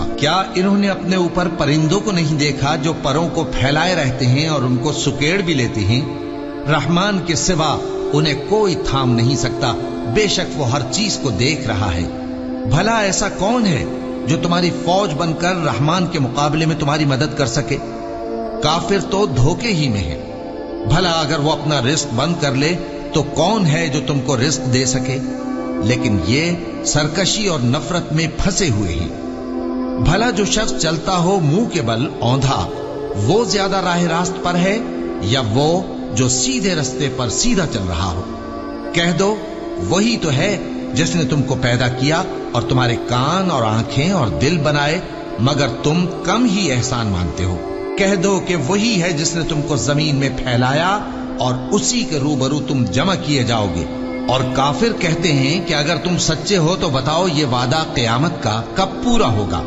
ہوا؟ کیا انہوں نے اپنے اوپر پرندوں کو نہیں دیکھا جو پروں کو پھیلائے رہتے ہیں اور ان کو سکیڑ بھی لیتے ہیں؟ رحمان کے سوا انہیں کوئی تھام نہیں سکتا، بے شک وہ ہر چیز کو دیکھ رہا ہے۔ بھلا ایسا کون ہے جو تمہاری فوج بن کر رحمان کے مقابلے میں تمہاری مدد کر سکے؟ کافر تو دھوکے ہی میں ہے۔ بھلا اگر وہ اپنا رزق بند کر لے تو کون ہے جو تم کو رزق دے سکے؟ لیکن یہ سرکشی اور نفرت میں پھنسے ہوئے ہیں۔ بھلا جو شخص چلتا ہو منہ کے بل اوندھا، وہ زیادہ راہ راست پر ہے یا وہ جو سیدھے رستے پر سیدھا چل رہا ہو؟ کہہ دو وہی تو ہے جس نے تم کو پیدا کیا اور تمہارے کان اور آنکھیں اور دل بنائے، مگر تم کم ہی احسان مانتے ہو۔ کہہ دو کہ وہی ہے جس نے تم کو زمین میں پھیلایا اور اسی کے روبرو تم جمع کیے جاؤ گے۔ اور کافر کہتے ہیں کہ اگر تم سچے ہو تو بتاؤ یہ وعدہ قیامت کا کب پورا ہوگا؟